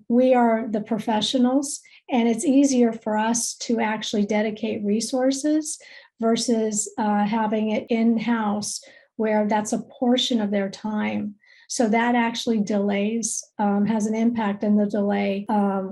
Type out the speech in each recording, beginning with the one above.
we are the professionals, and it's easier for us to actually dedicate resources versus having it in-house where that's a portion of their time. So that actually delays, has an impact in the delay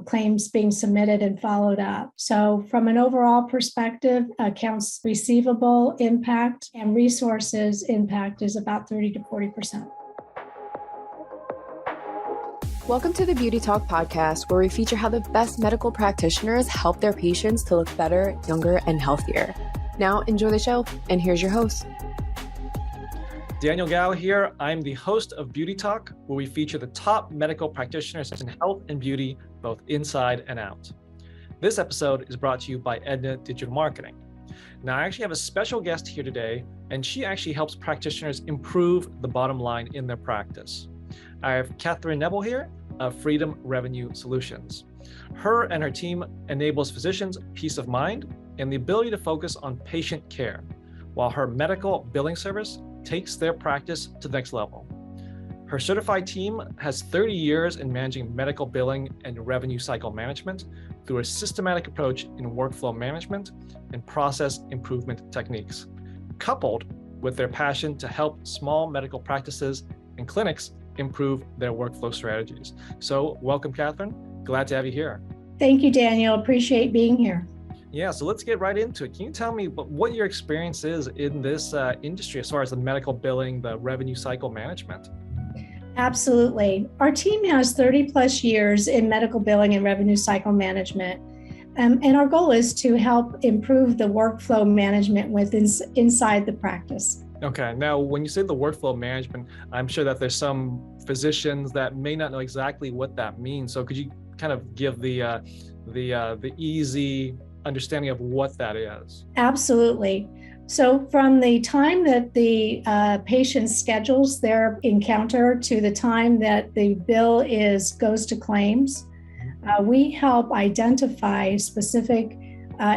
claims being submitted and followed up. So from an overall perspective, accounts receivable impact and resources impact is about 30 to 40%. Welcome to the Beauty Talk podcast, where we feature how the best medical practitioners help their patients to look better, younger, and healthier. Now enjoy the show, and here's your host. Daniel Gao here. I'm the host of Beauty Talk, where we feature the top medical practitioners in health and beauty, both inside and out. This episode is brought to you by Edna Digital Marketing. Now, I actually have a special guest here today, and she actually helps practitioners improve the bottom line in their practice. I have Cathryn Nebel here of Freedom Revenue Solutions. Her and her team enables physicians peace of mind and the ability to focus on patient care, while her medical billing service takes their practice to the next level. Her certified team has 30 years in managing medical billing and revenue cycle management through a systematic approach in workflow management and process improvement techniques, coupled with their passion to help small medical practices and clinics improve their workflow strategies. So welcome, Cathryn. Glad to have you here. Thank you, Daniel. Appreciate being here. Yeah, so let's get right into it. Can you tell me what your experience is in this industry as far as the medical billing, the revenue cycle management? Absolutely. Our team has 30 plus years in medical billing and revenue cycle management. And our goal is to help improve the workflow management inside the practice. Okay, now when you say the workflow management, I'm sure that there's some physicians that may not know exactly what that means. So could you kind of give the easy understanding of what that is? Absolutely. So from the time that the patient schedules their encounter to the time that the bill goes to claims, we help identify specific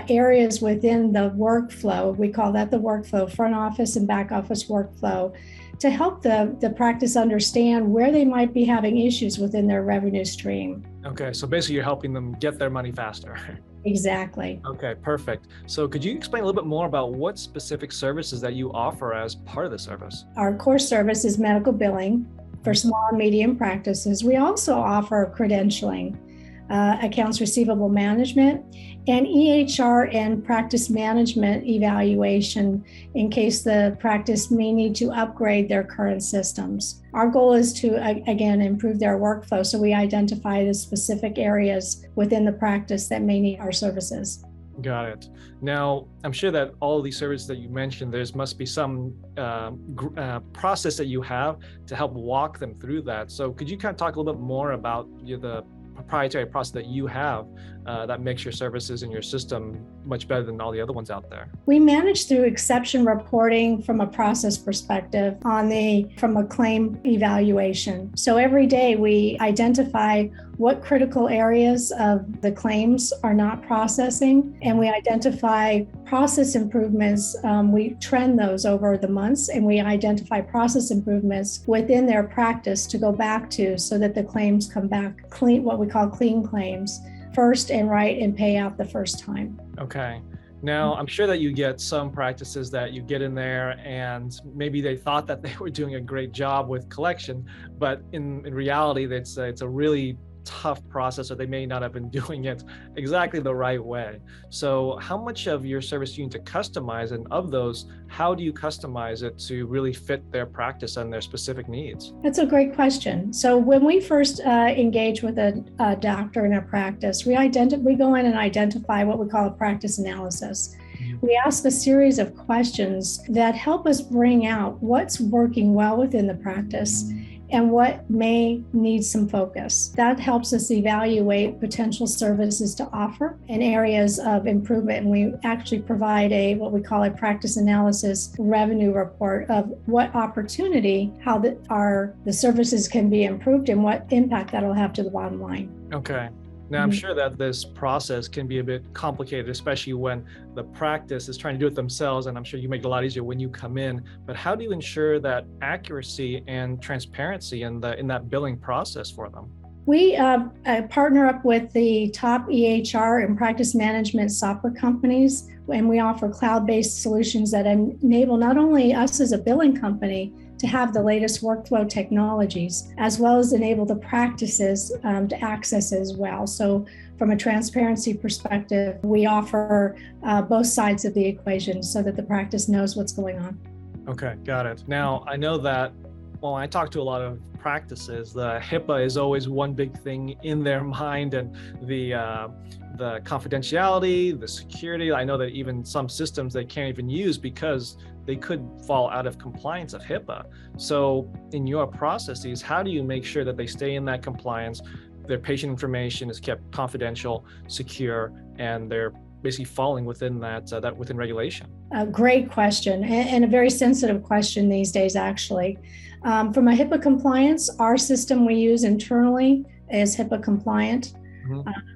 areas within the workflow. We call that the workflow, front office and back office workflow, to help the practice understand where they might be having issues within their revenue stream. Okay, so basically you're helping them get their money faster. Exactly. Okay, perfect. So could you explain a little bit more about what specific services that you offer as part of the service? Our core service is medical billing for small and medium practices. We also offer credentialing, accounts receivable management, and EHR and practice management evaluation in case the practice may need to upgrade their current systems. Our goal is to, again, improve their workflow, so we identify the specific areas within the practice that may need our services. Got it. Now, I'm sure that all of these services that you mentioned, there must be some process that you have to help walk them through that. So could you kind of talk a little bit more about the proprietary process that you have that makes your services and your system much better than all the other ones out there? We manage through exception reporting from a process perspective from a claim evaluation. So every day we identify what critical areas of the claims are not processing, and we identify process improvements. We trend those over the months, and we identify process improvements within their practice to go back to, so that the claims come back clean, what we call clean claims, first and right, and pay out the first time. Okay. Now, I'm sure that you get some practices that you get in there and maybe they thought that they were doing a great job with collection, but in reality, it's a really tough process, or they may not have been doing it exactly the right way. So how much of your service do you need to customize? And of those, how do you customize it to really fit their practice and their specific needs? That's a great question. So when we first engage with a doctor in a practice, we go in and identify what we call a practice analysis. We ask a series of questions that help us bring out what's working well within the practice and what may need some focus. That helps us evaluate potential services to offer and areas of improvement. And we actually provide what we call a practice analysis revenue report of what opportunity, how the services can be improved and what impact that'll have to the bottom line. Okay. Now, I'm sure that this process can be a bit complicated, especially when the practice is trying to do it themselves, and I'm sure you make it a lot easier when you come in. But how do you ensure that accuracy and transparency in that billing process for them? We partner up with the top EHR and practice management software companies, and we offer cloud-based solutions that enable not only us as a billing company to have the latest workflow technologies, as well as enable the practices to access as well. So from a transparency perspective, we offer both sides of the equation so that the practice knows what's going on. Okay, got it. Now, I know that when I talk to a lot of practices, the HIPAA is always one big thing in their mind, and the confidentiality, the security. I know that even some systems they can't even use because they could fall out of compliance of HIPAA. So in your processes, how do you make sure that they stay in that compliance, their patient information is kept confidential, secure, and they're basically falling within that within regulation? A great question, and a very sensitive question these days, actually. From a HIPAA compliance, our system we use internally is HIPAA compliant.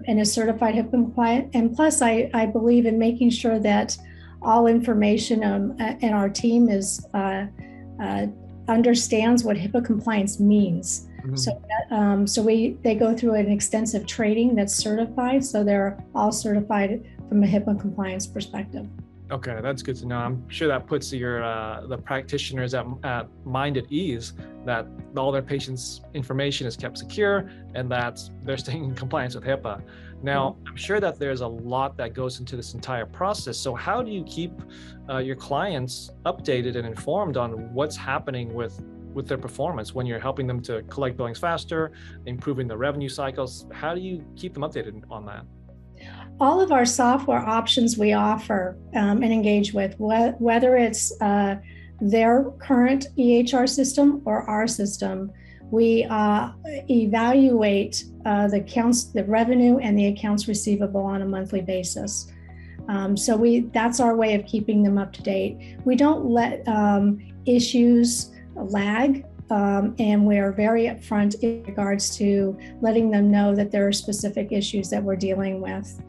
And is certified HIPAA compliant. And plus, I believe in making sure that all information in our team is understands what HIPAA compliance means. So they go through an extensive training that's certified, so they're all certified from a HIPAA compliance perspective. Okay, that's good to know. I'm sure that puts the practitioners at mind at ease that all their patients' information is kept secure and that they're staying in compliance with HIPAA. Now, I'm sure that there's a lot that goes into this entire process. So how do you keep your clients updated and informed on what's happening with their performance when you're helping them to collect billings faster, improving the revenue cycles? How do you keep them updated on that? All of our software options we offer and engage with, whether it's their current EHR system or our system, we evaluate the revenue and the accounts receivable on a monthly basis. So that's our way of keeping them up to date. We don't let issues lag. And we are very upfront in regards to letting them know that there are specific issues that we're dealing with.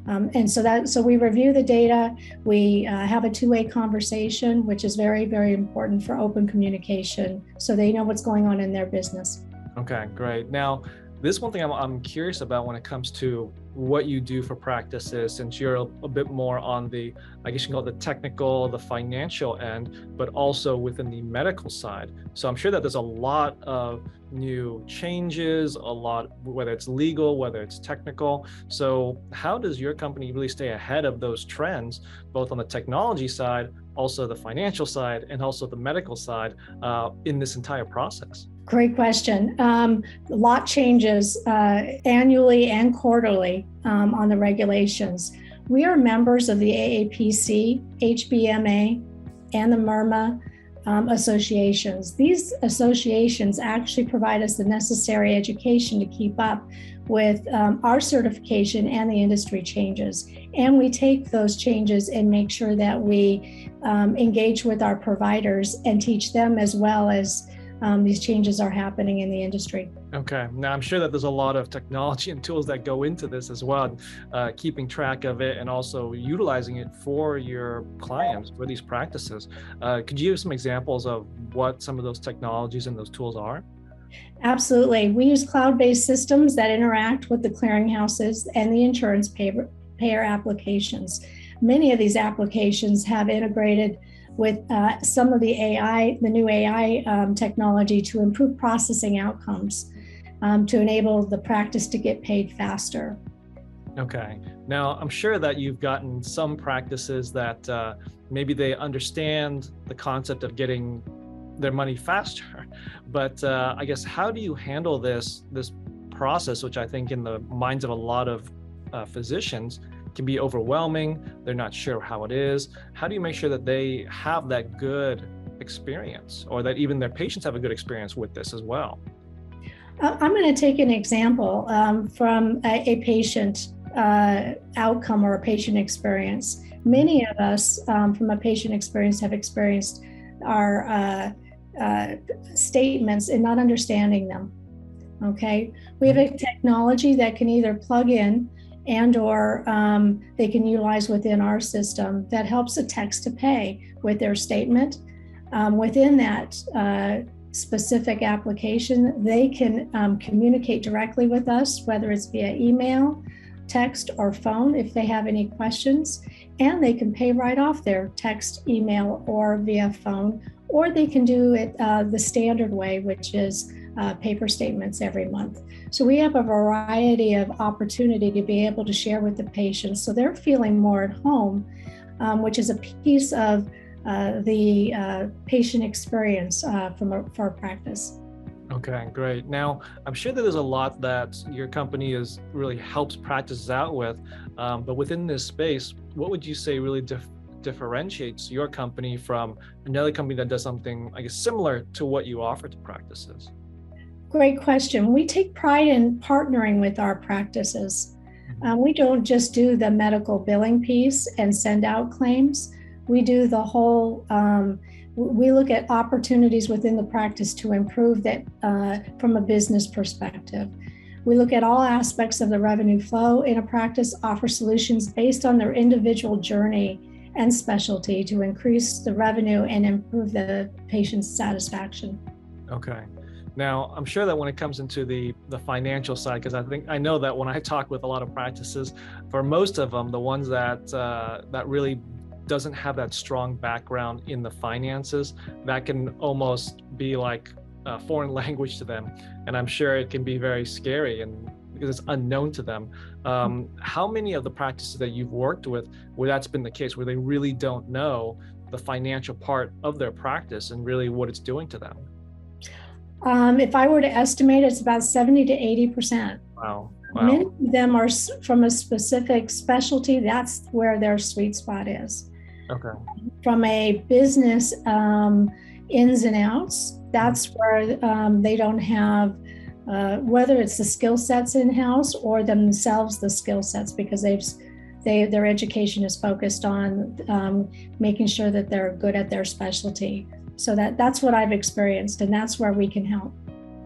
And so we review the data, we have a two-way conversation, which is very, very important for open communication, so they know what's going on in their business. Okay, great. Now, this one thing I'm curious about when it comes to what you do for practices, since you're a bit more on the, I guess you can call it the technical, the financial end, but also within the medical side. So I'm sure that there's a lot of new changes, whether it's legal, whether it's technical. So how does your company really stay ahead of those trends, both on the technology side, also the financial side, and also the medical side in this entire process? Great question. A lot changes annually and quarterly on the regulations. We are members of the AAPC, HBMA, and the MIRMA associations. These associations actually provide us the necessary education to keep up with our certification and the industry changes. And we take those changes and make sure that we engage with our providers and teach them as well as these changes are happening in the industry. Okay. Now, I'm sure that there's a lot of technology and tools that go into this as well, keeping track of it and also utilizing it for your clients, for these practices. Could you give some examples of what some of those technologies and those tools are? Absolutely. We use cloud-based systems that interact with the clearinghouses and the insurance payer applications. Many of these applications have integrated with some of the new AI technology to improve processing outcomes, to enable the practice to get paid faster. Okay. Now, I'm sure that you've gotten some practices that maybe they understand the concept of getting their money faster, but I guess how do you handle this process, which I think in the minds of a lot of physicians can be overwhelming. They're not sure how it is. How do you make sure that they have that good experience, or that even their patients have a good experience with this as well? I'm going to take an example from a patient outcome or a patient experience. Many of us from a patient experience have experienced our statements and not understanding them. Okay, we have a technology that can either plug in and or they can utilize within our system that helps a text to pay with their statement. Within that specific application, they can communicate directly with us, whether it's via email, text, or phone if they have any questions, and they can pay right off their text, email, or via phone, or they can do it the standard way, which is paper statements every month. So we have a variety of opportunity to be able to share with the patients so they're feeling more at home, which is a piece of the patient experience for our practice. Okay, great. Now, I'm sure that there's a lot that your company really helps practices out with, but within this space, what would you say really differentiates your company from another company that does something, I guess, similar to what you offer to practices? Great question. We take pride in partnering with our practices. We don't just do the medical billing piece and send out claims. We do the whole, we look at opportunities within the practice to improve that from a business perspective. We look at all aspects of the revenue flow in a practice, offer solutions based on their individual journey and specialty to increase the revenue and improve the patient's satisfaction. Okay. Now, I'm sure that when it comes into the financial side, because I know that when I talk with a lot of practices, for most of them, the ones that really doesn't have that strong background in the finances, that can almost be like a foreign language to them. And I'm sure it can be very scary and because it's unknown to them. How many of the practices that you've worked with where that's been the case, where they really don't know the financial part of their practice and really what it's doing to them? If I were to estimate, it's about 70 to 80%. Wow. Many of them are from a specific specialty. That's where their sweet spot is. Okay. From a business ins and outs, that's where they don't have, whether it's the skill sets in-house or themselves the skill sets, because their education is focused on making sure that they're good at their specialty. So that's what I've experienced, and that's where we can help.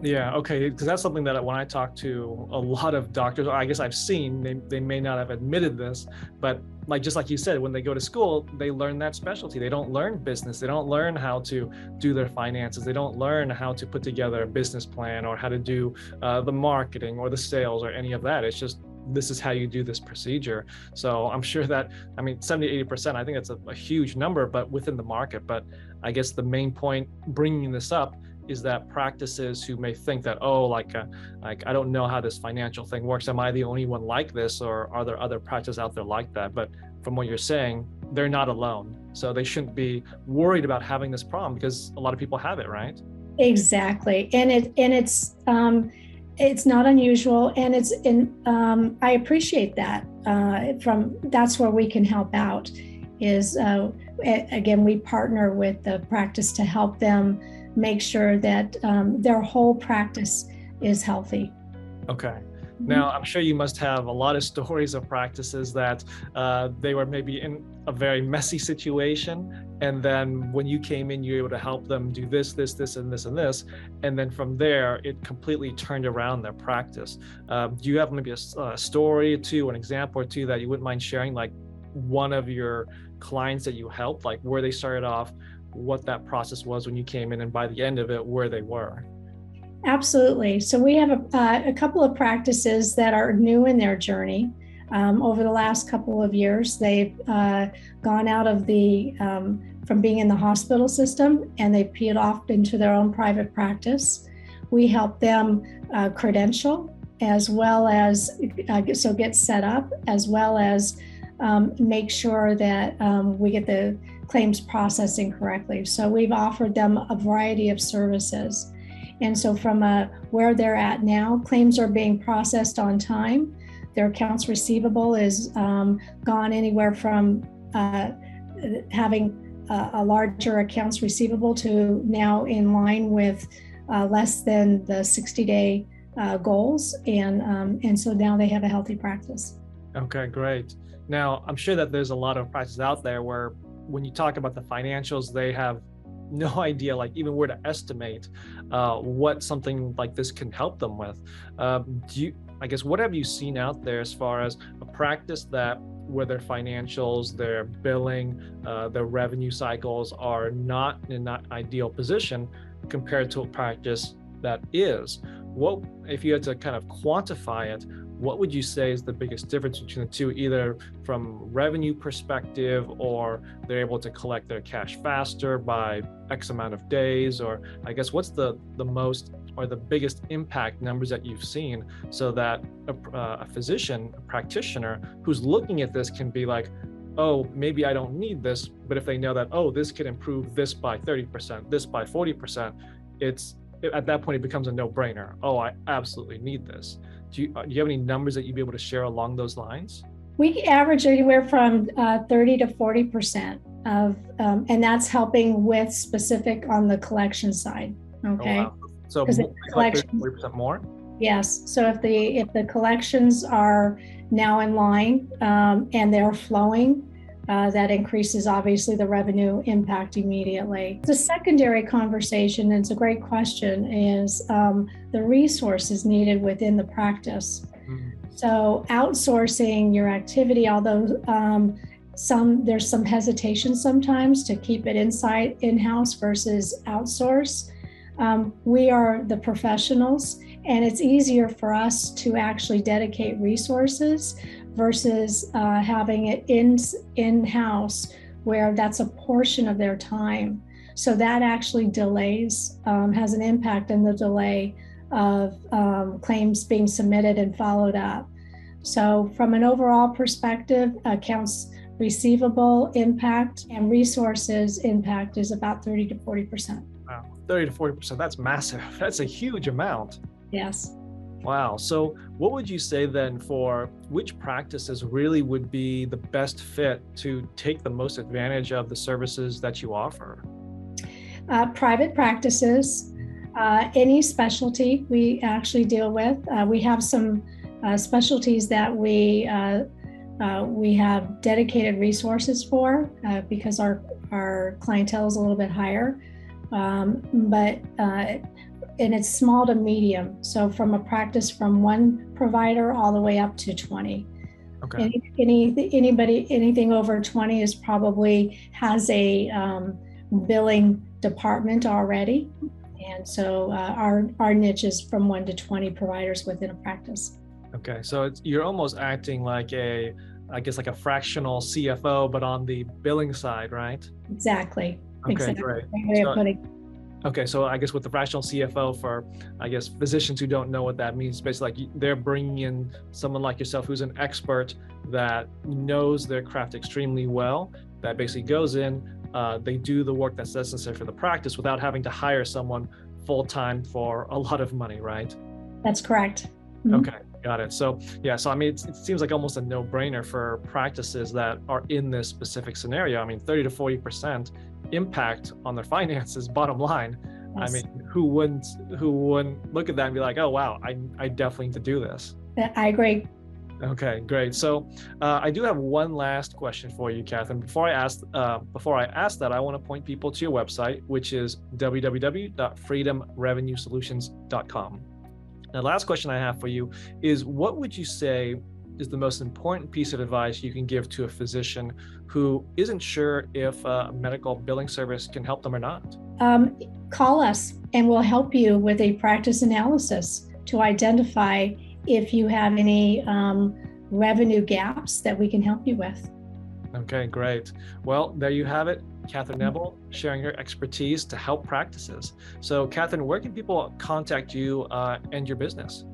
Yeah, okay, because that's something that when I talk to a lot of doctors, or I guess I've seen, they may not have admitted this, but just like you said, when they go to school, they learn that specialty. They don't learn business. They don't learn how to do their finances. They don't learn how to put together a business plan or how to do the marketing or the sales or any of that. It's just, this is how you do this procedure. So I'm sure that, 70, 80%, I think that's a huge number, but within the market. But I guess the main point bringing this up is that practices who may think that, I don't know how this financial thing works. Am I the only one like this, or are there other practices out there like that? But from what you're saying, they're not alone. So they shouldn't be worried about having this problem because a lot of people have it, right? Exactly. And it's not unusual, and I appreciate that. That's where we can help out is, again, we partner with the practice to help them make sure that their whole practice is healthy. Okay. Now, I'm sure you must have a lot of stories of practices that they were maybe in a very messy situation. And then when you came in, you were able to help them do this, and this, and this. And then from there, it completely turned around their practice. Do you have maybe a story or two, an example or two that you wouldn't mind sharing, like one of your clients that you helped, like where they started off, what that process was when you came in, and by the end of it, where they were? Absolutely. So we have a couple of practices that are new in their journey. Over the last couple of years, they've gone out of from being in the hospital system, and they've peeled off into their own private practice. We help them credential, as well as get set up, as well as make sure that we get the claims processing correctly. So we've offered them a variety of services. And so from where they're at now, claims are being processed on time. Their accounts receivable is gone anywhere from having a larger accounts receivable to now in line with less than the 60-day goals. And so now they have a healthy practice. Okay, great. Now, I'm sure that there's a lot of practices out there where when you talk about the financials, they have no idea, like even where to estimate what something like this can help them with. What have you seen out there as far as a practice that where their financials, their billing, their revenue cycles are not in that ideal position? compared to a practice that is. What, if you had to kind of quantify it, what would you say is the biggest difference between the two, either from revenue perspective, or they're able to collect their cash faster by X amount of days, or I guess what's the most or the biggest impact numbers that you've seen, so that a physician, a practitioner who's looking at this can be like, oh, maybe I don't need this, but if they know that, oh, this could improve this by 30%, this by 40%, at that point it becomes a no-brainer. Oh, I absolutely need this. Do you have any numbers that you'd be able to share along those lines? We average anywhere from 30 to 40% of, and that's helping with specific on the collection side. Okay. Oh, wow. So like 40% more? Yes. So if the collections are now in line and they're flowing, that increases obviously the revenue impact immediately. The secondary conversation, and it's a great question, is the resources needed within the practice. Mm-hmm. So outsourcing your activity, although there's some hesitation sometimes to keep it in-house versus outsource. We are the professionals, and it's easier for us to actually dedicate resources versus having it in-house, where that's a portion of their time. So that actually delays, has an impact in the delay of claims being submitted and followed up. So from an overall perspective, accounts receivable impact and resources impact is about 30 to 40%. Wow, 30 to 40%, that's massive. That's a huge amount. Yes. Wow. So what would you say then for which practices really would be the best fit to take the most advantage of the services that you offer? Private practices, any specialty we actually deal with. We have some specialties that we have dedicated resources for because our clientele is a little bit higher. And it's small to medium. So from a practice from one provider all the way up to 20. Okay. Anything over 20 is probably has a billing department already. And so our niche is from 1 to 20 providers within a practice. Okay. So you're almost acting like a fractional CFO, but on the billing side, right? Exactly. Okay, exactly. Great. Way of putting. Okay, so I guess with the fractional CFO, for physicians who don't know what that means, basically like they're bringing in someone like yourself who's an expert that knows their craft extremely well, that basically goes in, they do the work that's necessary for the practice without having to hire someone full-time for a lot of money, right? That's correct. Mm-hmm. Okay, got it. So yeah, so I mean, it seems like almost a no-brainer for practices that are in this specific scenario. I mean, 30 to 40% impact on their finances, bottom line. Yes. I mean, who wouldn't look at that and be like, oh wow, I definitely need to do this. I agree. Okay, great. So I do have one last question for you, Cathryn. Before I ask that, I want to point people to your website, which is www.freedomrevenuesolutions.com. Now, the last question I have for you is, what would you say is the most important piece of advice you can give to a physician who isn't sure if a medical billing service can help them or not? Call us and we'll help you with a practice analysis to identify if you have any revenue gaps that we can help you with. Okay, great. Well, there you have it. Cathryn Nebel sharing her expertise to help practices. So Cathryn, where can people contact you and your business?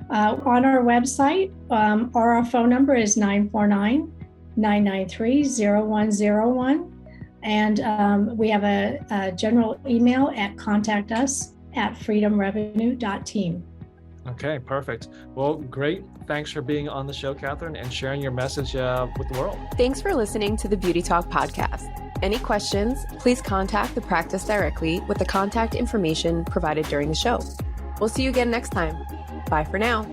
On our website, or our phone number is 949-993-0101. And we have a general email at contactus@freedomrevenue.team. Okay, perfect. Well, great. Thanks for being on the show, Cathryn, and sharing your message with the world. Thanks for listening to the Beauty Talk podcast. Any questions, please contact the practice directly with the contact information provided during the show. We'll see you again next time. Bye for now.